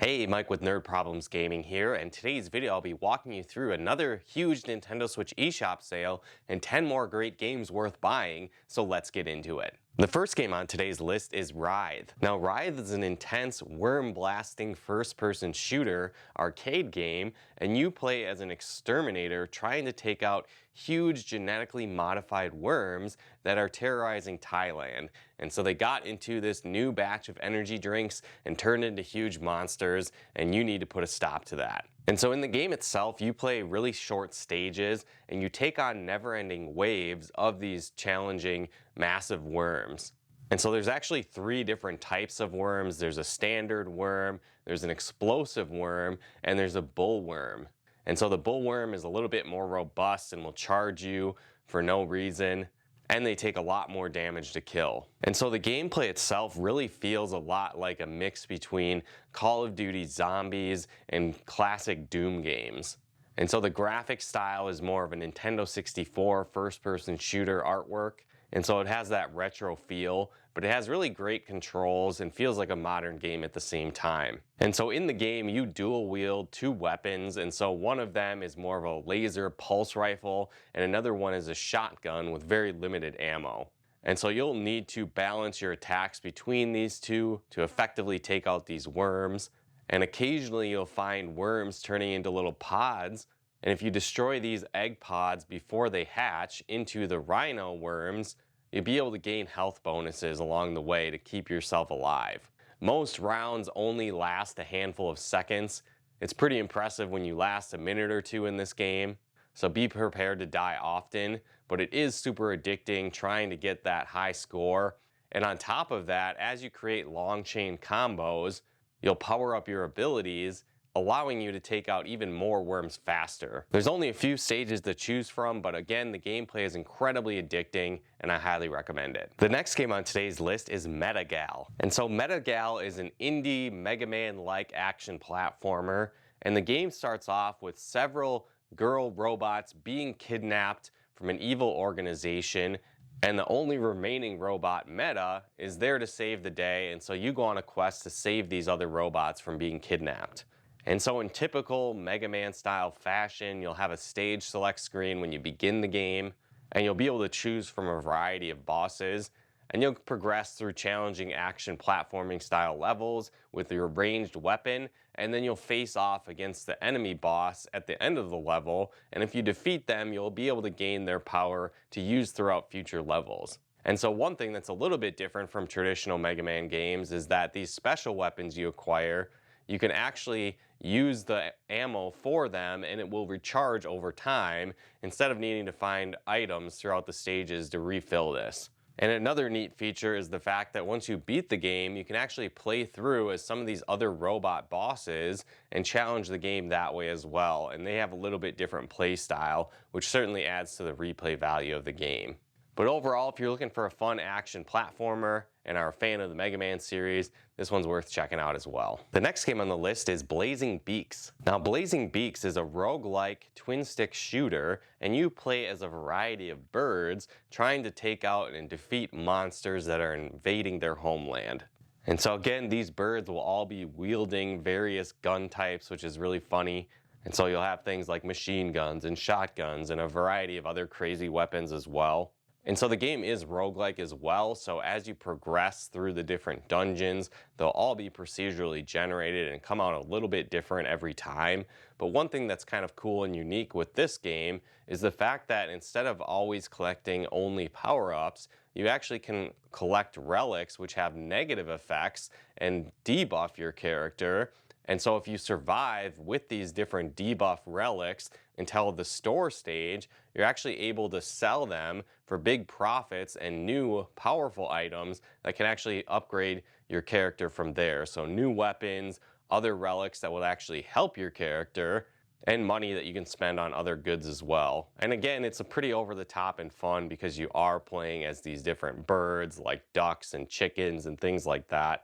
Hey, Mike with Nerd Problems Gaming here, and today's video I'll be walking you through another huge Nintendo Switch eShop sale and 10 more great games worth buying, so let's get into it. The first game on today's list is Writhe. Now Writhe is an intense worm-blasting first-person shooter arcade game, and you play as an exterminator trying to take out huge genetically modified worms that are terrorizing Thailand. And so they got into this new batch of energy drinks and turned into huge monsters, and you need to put a stop to that. And so in the game itself, you play really short stages and you take on never-ending waves of these challenging massive worms. And so there's actually three different types of worms. There's a standard worm, there's an explosive worm, and there's a bullworm. And so the bullworm is a little bit more robust and will charge you for no reason, and they take a lot more damage to kill. And so the gameplay itself really feels a lot like a mix between Call of Duty Zombies and classic Doom games. And so the graphic style is more of a Nintendo 64 first-person shooter artwork. And so it has that retro feel, but it has really great controls and feels like a modern game at the same time. And so in the game, you dual wield two weapons, and so one of them is more of a laser pulse rifle, and another one is a shotgun with very limited ammo. And so you'll need to balance your attacks between these two to effectively take out these worms. And occasionally you'll find worms turning into little pods, and if you destroy these egg pods before they hatch into the rhino worms, you'll be able to gain health bonuses along the way to keep yourself alive. Most rounds only last a handful of seconds. It's pretty impressive when you last a minute or two in this game, so be prepared to die often, but it is super addicting trying to get that high score. And on top of that, as you create long chain combos, you'll power up your abilities, allowing you to take out even more worms faster. There's only a few stages to choose from, but again, the gameplay is incredibly addicting and I highly recommend it. The next game on today's list is Metagal. And so Metagal is an indie Mega Man-like action platformer, and the game starts off with several girl robots being kidnapped from an evil organization, and the only remaining robot, Meta, is there to save the day, and so you go on a quest to save these other robots from being kidnapped. And so in typical Mega Man style fashion, you'll have a stage select screen when you begin the game, and you'll be able to choose from a variety of bosses, and you'll progress through challenging action platforming style levels with your ranged weapon, and then you'll face off against the enemy boss at the end of the level, and if you defeat them, you'll be able to gain their power to use throughout future levels. And so one thing that's a little bit different from traditional Mega Man games is that these special weapons you acquire, you can actually use the ammo for them and it will recharge over time instead of needing to find items throughout the stages to refill this. And another neat feature is the fact that once you beat the game, you can actually play through as some of these other robot bosses and challenge the game that way as well. And they have a little bit different play style, which certainly adds to the replay value of the game. But overall, if you're looking for a fun action platformer and are a fan of the Mega Man series, this one's worth checking out as well. The next game on the list is Blazing Beaks. Now Blazing Beaks is a roguelike twin-stick shooter, and you play as a variety of birds trying to take out and defeat monsters that are invading their homeland. And so again, these birds will all be wielding various gun types, which is really funny. And so you'll have things like machine guns and shotguns and a variety of other crazy weapons as well. And so the game is roguelike as well, so as you progress through the different dungeons, they'll all be procedurally generated and come out a little bit different every time. But one thing that's kind of cool and unique with this game is the fact that instead of always collecting only power-ups, you actually can collect relics which have negative effects and debuff your character. And so if you survive with these different debuff relics until the store stage, you're actually able to sell them for big profits and new powerful items that can actually upgrade your character from there. So new weapons, other relics that will actually help your character, and money that you can spend on other goods as well. And again, it's a pretty over the top and fun because you are playing as these different birds like ducks and chickens and things like that.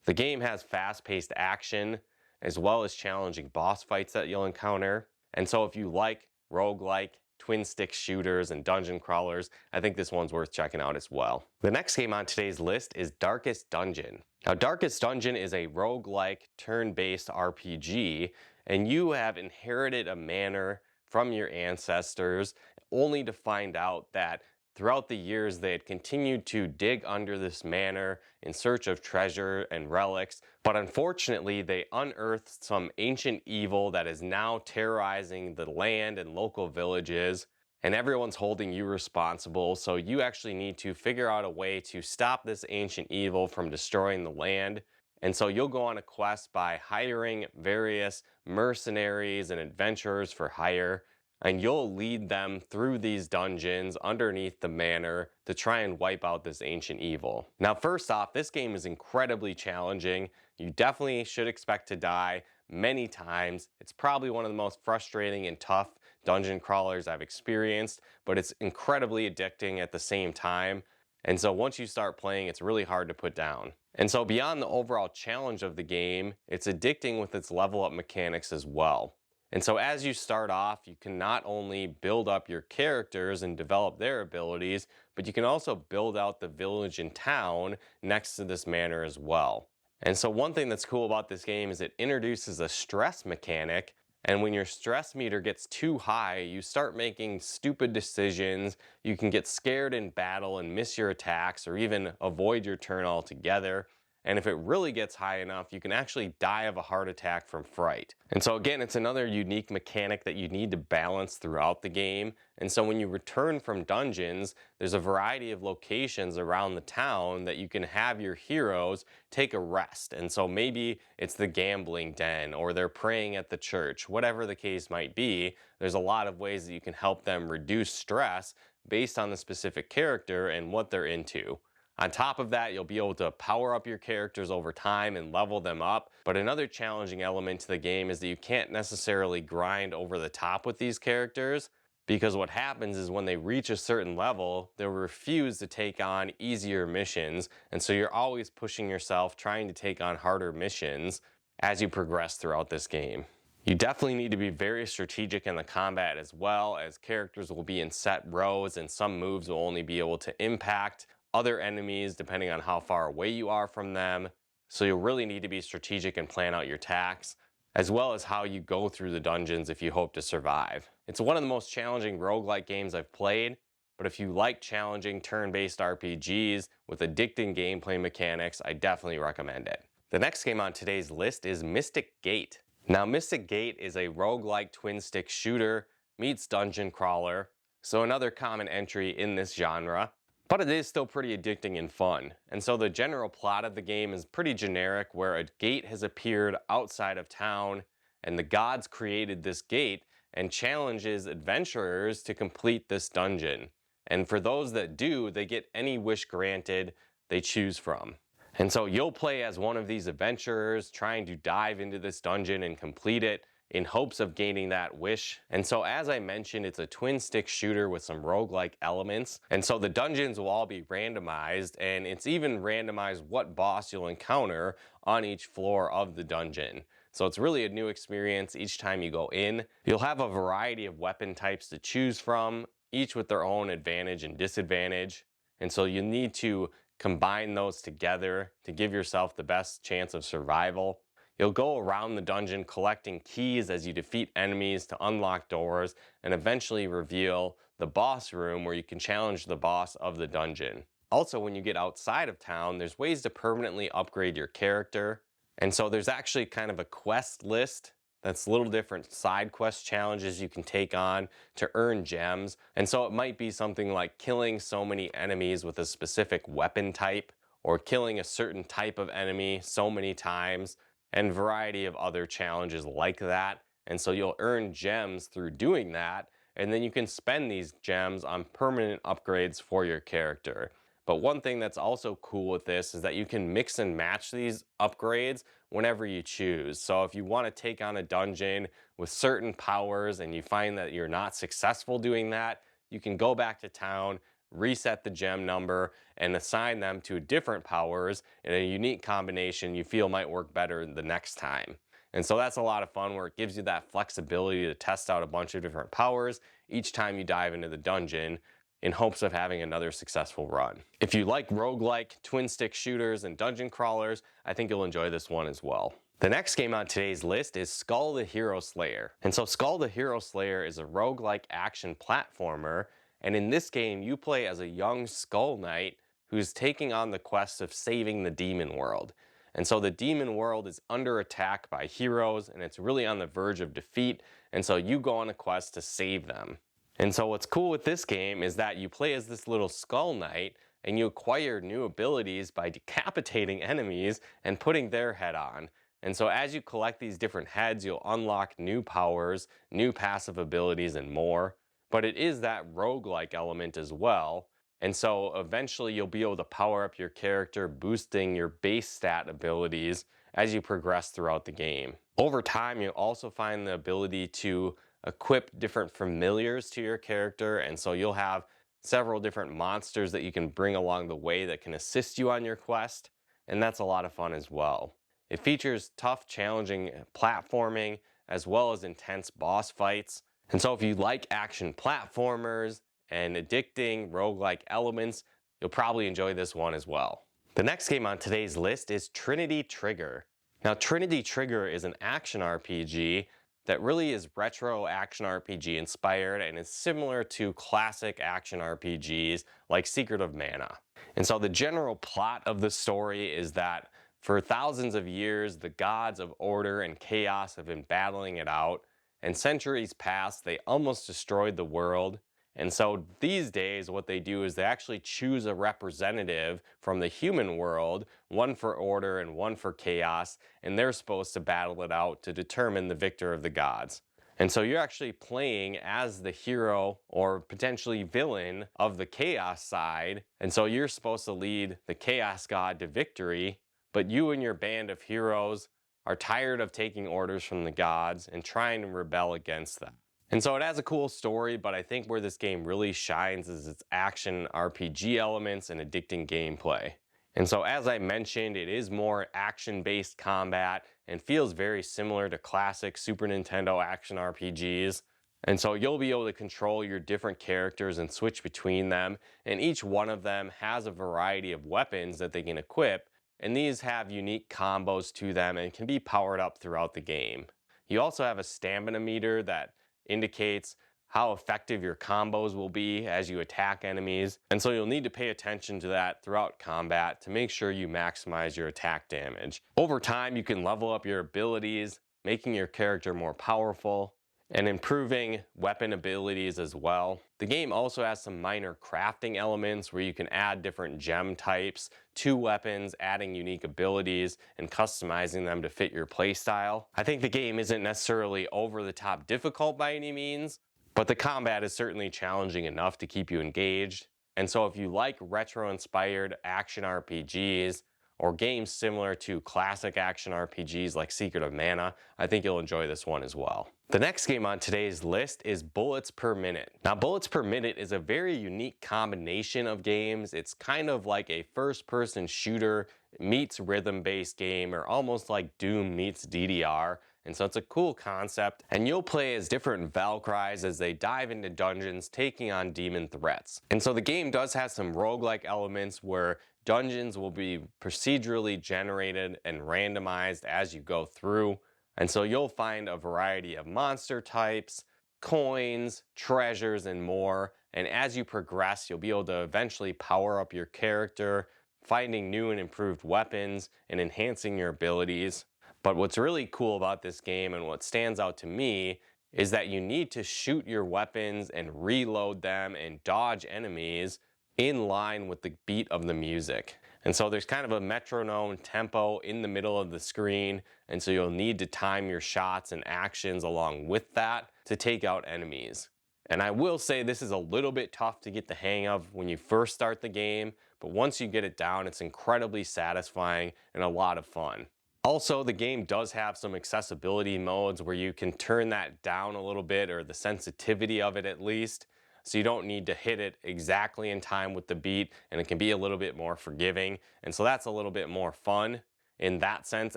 The game has fast-paced action as well as challenging boss fights that you'll encounter. And so if you like roguelike twin stick shooters and dungeon crawlers, I think this one's worth checking out as well. The next game on today's list is Darkest Dungeon. Now, Darkest Dungeon is a roguelike turn-based RPG, and you have inherited a manor from your ancestors, only to find out that throughout the years they had continued to dig under this manor in search of treasure and relics, but unfortunately they unearthed some ancient evil that is now terrorizing the land and local villages, and everyone's holding you responsible, so you actually need to figure out a way to stop this ancient evil from destroying the land. And so you'll go on a quest by hiring various mercenaries and adventurers for hire, and you'll lead them through these dungeons underneath the manor to try and wipe out this ancient evil. Now, first off, this game is incredibly challenging. You definitely should expect to die many times. It's probably one of the most frustrating and tough dungeon crawlers I've experienced, but it's incredibly addicting at the same time. And so once you start playing, it's really hard to put down. And so beyond the overall challenge of the game, it's addicting with its level up mechanics as well. And so as you start off, you can not only build up your characters and develop their abilities, but you can also build out the village and town next to this manor as well. And so one thing that's cool about this game is it introduces a stress mechanic, and when your stress meter gets too high, you start making stupid decisions. You can get scared in battle and miss your attacks or even avoid your turn altogether. And if it really gets high enough, you can actually die of a heart attack from fright. And so again, it's another unique mechanic that you need to balance throughout the game. And so when you return from dungeons, there's a variety of locations around the town that you can have your heroes take a rest. And so maybe it's the gambling den or they're praying at the church, whatever the case might be. There's a lot of ways that you can help them reduce stress based on the specific character and what they're into. On top of that, you'll be able to power up your characters over time and level them up. But another challenging element to the game is that you can't necessarily grind over the top with these characters, because what happens is when they reach a certain level, they'll refuse to take on easier missions. And so you're always pushing yourself, trying to take on harder missions as you progress throughout this game. You definitely need to be very strategic in the combat as well, as characters will be in set rows and some moves will only be able to impact other enemies depending on how far away you are from them. So you'll really need to be strategic and plan out your attacks, as well as how you go through the dungeons if you hope to survive. It's one of the most challenging roguelike games I've played, but if you like challenging turn-based RPGs with addicting gameplay mechanics, I definitely recommend it. The next game on today's list is Mystic Gate. Now, Mystic Gate is a roguelike twin-stick shooter meets dungeon crawler, so another common entry in this genre. But it is still pretty addicting and fun. And so the general plot of the game is pretty generic, where a gate has appeared outside of town and the gods created this gate and challenges adventurers to complete this dungeon. And for those that do, they get any wish granted they choose from. And so you'll play as one of these adventurers trying to dive into this dungeon and complete it in hopes of gaining that wish. And so as I mentioned, it's a twin stick shooter with some roguelike elements. And so the dungeons will all be randomized, and it's even randomized what boss you'll encounter on each floor of the dungeon. So it's really a new experience each time you go in. You'll have a variety of weapon types to choose from, each with their own advantage and disadvantage. And so you need to combine those together to give yourself the best chance of survival. You'll go around the dungeon collecting keys as you defeat enemies to unlock doors and eventually reveal the boss room where you can challenge the boss of the dungeon. Also, when you get outside of town, there's ways to permanently upgrade your character. And so there's actually kind of a quest list that's little different side quest challenges you can take on to earn gems. And so it might be something like killing so many enemies with a specific weapon type, or killing a certain type of enemy so many times, and a variety of other challenges like that. And so you'll earn gems through doing that, and then you can spend these gems on permanent upgrades for your character. But one thing that's also cool with this is that you can mix and match these upgrades whenever you choose. So if you want to take on a dungeon with certain powers and you find that you're not successful doing that, you can go back to town, reset the gem number, and assign them to different powers in a unique combination you feel might work better the next time. And so that's a lot of fun where it gives you that flexibility to test out a bunch of different powers each time you dive into the dungeon in hopes of having another successful run. If you like roguelike, twin stick shooters, and dungeon crawlers, I think you'll enjoy this one as well. The next game on today's list is Skul the Hero Slayer. And so Skul the Hero Slayer is a roguelike action platformer, and in this game you play as a young Skul Knight who's taking on the quest of saving the demon world. And so the demon world is under attack by heroes and it's really on the verge of defeat, and so you go on a quest to save them. And so what's cool with this game is that you play as this little Skul Knight and you acquire new abilities by decapitating enemies and putting their head on. And so as you collect these different heads, you'll unlock new powers, new passive abilities, and more. But it is that roguelike element as well. And so eventually you'll be able to power up your character, boosting your base stat abilities as you progress throughout the game. Over time, you'll also find the ability to equip different familiars to your character, and so you'll have several different monsters that you can bring along the way that can assist you on your quest, and that's a lot of fun as well. It features tough, challenging platforming as well as intense boss fights, and so if you like action platformers and addicting roguelike elements, you'll probably enjoy this one as well. The next game on today's list is Trinity Trigger. Now, Trinity Trigger is an action RPG that really is retro action RPG inspired and is similar to classic action RPGs like Secret of Mana. And so the general plot of the story is that for thousands of years, the gods of order and chaos have been battling it out, and centuries past, they almost destroyed the world. And so these days, what they do is they actually choose a representative from the human world, one for order and one for chaos, and they're supposed to battle it out to determine the victor of the gods. And so you're actually playing as the hero or potentially villain of the chaos side, and so you're supposed to lead the chaos god to victory, but you and your band of heroes are tired of taking orders from the gods and trying to rebel against them. And so it has a cool story, but I think where this game really shines is its action RPG elements and addicting gameplay. And so as I mentioned, it is more action-based combat and feels very similar to classic Super Nintendo action RPGs. And so you'll be able to control your different characters and switch between them, and each one of them has a variety of weapons that they can equip, and these have unique combos to them and can be powered up throughout the game. You also have a stamina meter that indicates how effective your combos will be as you attack enemies, and so you'll need to pay attention to that throughout combat to make sure you maximize your attack damage. Over time, you can level up your abilities, making your character more powerful and improving weapon abilities as well. The game also has some minor crafting elements where you can add different gem types to weapons, adding unique abilities and customizing them to fit your playstyle. I think the game isn't necessarily over the top difficult by any means, but the combat is certainly challenging enough to keep you engaged. And so if you like retro-inspired action RPGs or games similar to classic action RPGs like Secret of Mana, I think you'll enjoy this one as well. The next game on today's list is Bullets Per Minute. Now, Bullets Per Minute is a very unique combination of games. It's kind of like a first-person shooter meets rhythm-based game, or almost like Doom meets DDR. And so it's a cool concept, and you'll play as different Valkyries as they dive into dungeons, taking on demon threats. And so the game does have some roguelike elements where dungeons will be procedurally generated and randomized as you go through. And so you'll find a variety of monster types, coins, treasures, and more. And as you progress, you'll be able to eventually power up your character, finding new and improved weapons, and enhancing your abilities. But what's really cool about this game, and what stands out to me, is that you need to shoot your weapons and reload them and dodge enemies in line with the beat of the music. And so there's kind of a metronome tempo in the middle of the screen, and so you'll need to time your shots and actions along with that to take out enemies. And I will say this is a little bit tough to get the hang of when you first start the game, but once you get it down, it's incredibly satisfying and a lot of fun. Also, the game does have some accessibility modes where you can turn that down a little bit, or the sensitivity of it at least, so you don't need to hit it exactly in time with the beat, and it can be a little bit more forgiving. And so that's a little bit more fun in that sense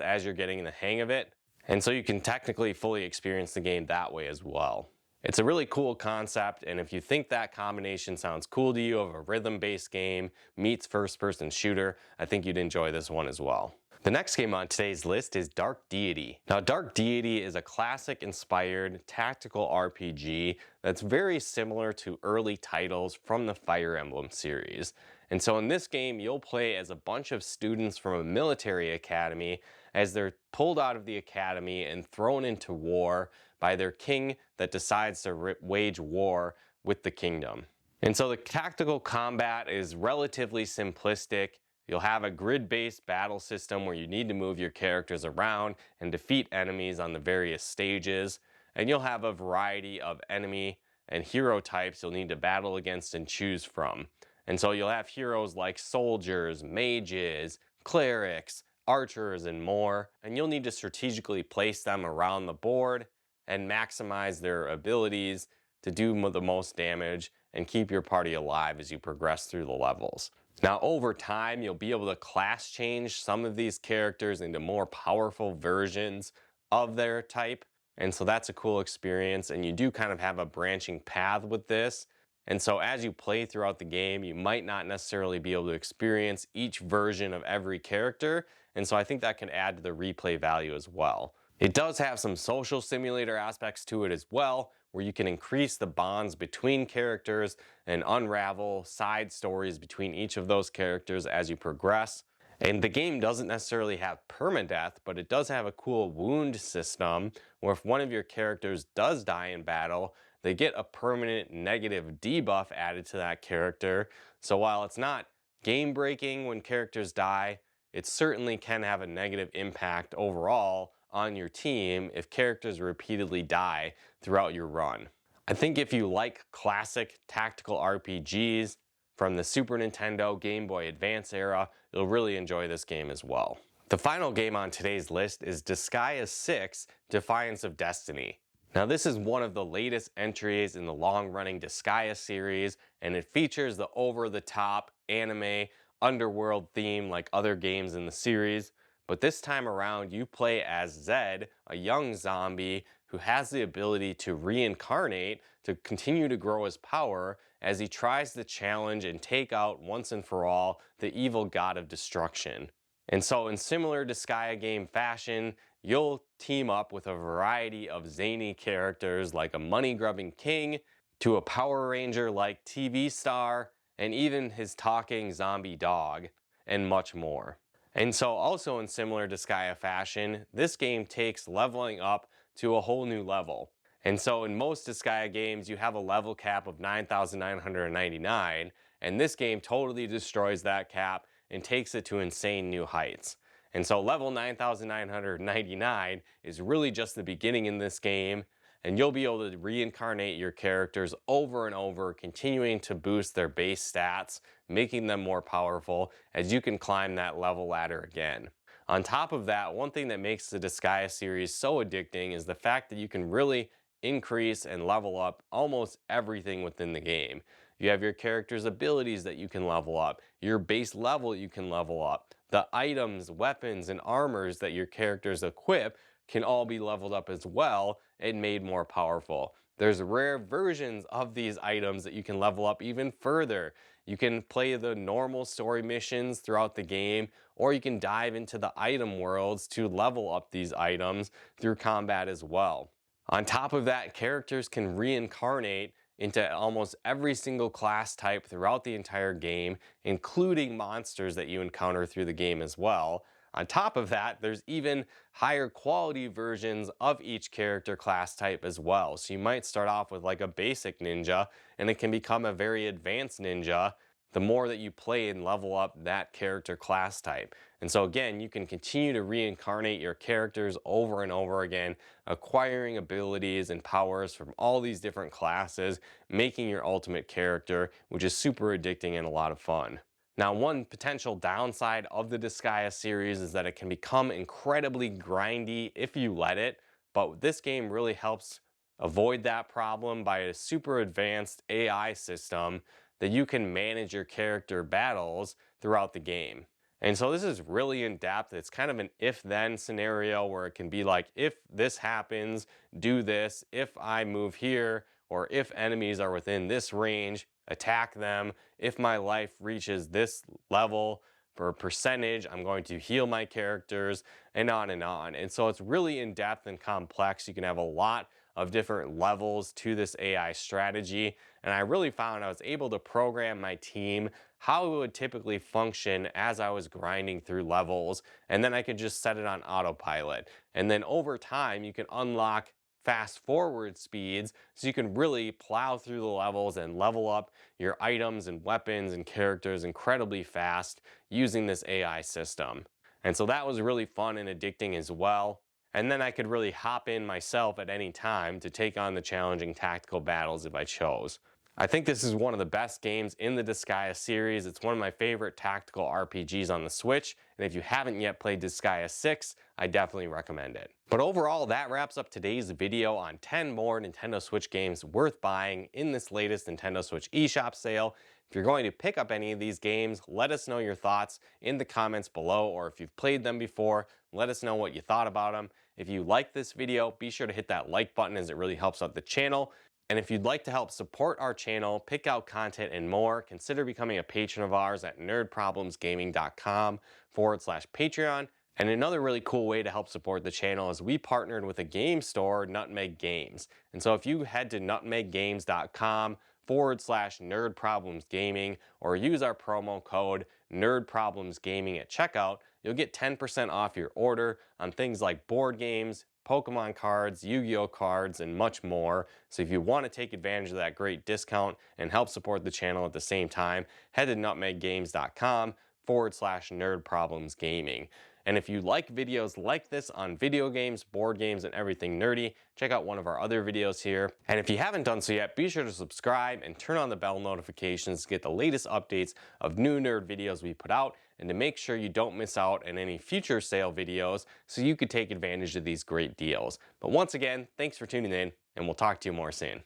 as you're getting the hang of it. And so you can technically fully experience the game that way as well. It's a really cool concept, and if you think that combination sounds cool to you of a rhythm-based game meets first-person shooter, I think you'd enjoy this one as well. The next game on today's list is Dark Deity. Now, Dark Deity is a classic-inspired tactical RPG that's very similar to early titles from the Fire Emblem series. And so in this game, you'll play as a bunch of students from a military academy as they're pulled out of the academy and thrown into war by their king that decides to wage war with the kingdom. And so the tactical combat is relatively simplistic. You'll have a grid-based battle system where you need to move your characters around and defeat enemies on the various stages. And you'll have a variety of enemy and hero types you'll need to battle against and choose from. And so you'll have heroes like soldiers, mages, clerics, archers, and more. And you'll need to strategically place them around the board and maximize their abilities to do the most damage and keep your party alive as you progress through the levels. Now, over time, you'll be able to class change some of these characters into more powerful versions of their type. And so that's a cool experience, and you do kind of have a branching path with this. And so as you play throughout the game, you might not necessarily be able to experience each version of every character. And so I think that can add to the replay value as well. It does have some social simulator aspects to it as well, where you can increase the bonds between characters and unravel side stories between each of those characters as you progress. And the game doesn't necessarily have permadeath, but it does have a cool wound system where if one of your characters does die in battle, they get a permanent negative debuff added to that character. So while it's not game breaking when characters die, it certainly can have a negative impact overall on your team if characters repeatedly die throughout your run. I think if you like classic tactical RPGs from the Super Nintendo, Game Boy Advance era, you'll really enjoy this game as well. The final game on today's list is Disgaea 6: Defiance of Destiny. Now, this is one of the latest entries in the long-running Disgaea series, and it features the over-the-top anime underworld theme like other games in the series. But this time around, you play as Zed, a young zombie who has the ability to reincarnate to continue to grow his power as he tries to challenge and take out once and for all the evil god of destruction. And so in similar Disgaea game fashion, you'll team up with a variety of zany characters like a money-grubbing king to a Power Ranger-like TV star and even his talking zombie dog and much more. And so also in similar Disgaea fashion, this game takes leveling up to a whole new level. And so in most Disgaea games, you have a level cap of 9,999, and this game totally destroys that cap and takes it to insane new heights. And so level 9,999 is really just the beginning in this game, and you'll be able to reincarnate your characters over and over, continuing to boost their base stats, making them more powerful as you can climb that level ladder again. On top of that, one thing that makes the Disgaea series so addicting is the fact that you can really increase and level up almost everything within the game. You have your character's abilities that you can level up, your base level you can level up, the items, weapons, and armors that your characters equip can all be leveled up as well and made more powerful. There's rare versions of these items that you can level up even further. You can play the normal story missions throughout the game, or you can dive into the item worlds to level up these items through combat as well. On top of that, characters can reincarnate into almost every single class type throughout the entire game, including monsters that you encounter through the game as well. On top of that, there's even higher quality versions of each character class type as well. So you might start off with like a basic ninja, and it can become a very advanced ninja the more that you play and level up that character class type. And so again, you can continue to reincarnate your characters over and over again, acquiring abilities and powers from all these different classes, making your ultimate character, which is super addicting and a lot of fun. Now, one potential downside of the Disgaea series is that it can become incredibly grindy if you let it, but this game really helps avoid that problem by a super advanced AI system that you can manage your character battles throughout the game. And so this is really in depth. It's kind of an if-then scenario where it can be like, if this happens, do this. If I move here, or if enemies are within this range, attack them. If my life reaches this level for a percentage, I'm going to heal my characters, and on and on. And so it's really in depth and complex. You can have a lot of different levels to this AI strategy. And I really found I was able to program my team how it would typically function as I was grinding through levels. And then I could just set it on autopilot. And then over time, you can unlock fast forward speeds so you can really plow through the levels and level up your items and weapons and characters incredibly fast using this AI system. And so that was really fun and addicting as well. And then I could really hop in myself at any time to take on the challenging tactical battles if I chose. I think this is one of the best games in the Disgaea series. It's one of my favorite tactical RPGs on the Switch, and if you haven't yet played Disgaea 6, I definitely recommend it. But overall, that wraps up today's video on 10 more Nintendo Switch games worth buying in this latest Nintendo Switch eShop sale. If you're going to pick up any of these games, let us know your thoughts in the comments below, or if you've played them before, let us know what you thought about them. If you like this video, be sure to hit that like button as it really helps out the channel. And if you'd like to help support our channel, pick out content and more, consider becoming a patron of ours at nerdproblemsgaming.com/Patreon. And another really cool way to help support the channel is we partnered with a game store, Nutmeg Games. And so if you head to nutmeggames.com/nerdproblemsgaming or use our promo code nerdproblemsgaming at checkout, you'll get 10% off your order on things like board games, Pokemon cards, Yu-Gi-Oh cards, and much more. So if you want to take advantage of that great discount and help support the channel at the same time, head to nutmeggames.com/nerdproblemsgaming. And if you like videos like this on video games, board games, and everything nerdy, check out one of our other videos here. And if you haven't done so yet, be sure to subscribe and turn on the bell notifications to get the latest updates of new nerd videos we put out, and to make sure you don't miss out on any future sale videos so you could take advantage of these great deals. But once again, thanks for tuning in, and we'll talk to you more soon.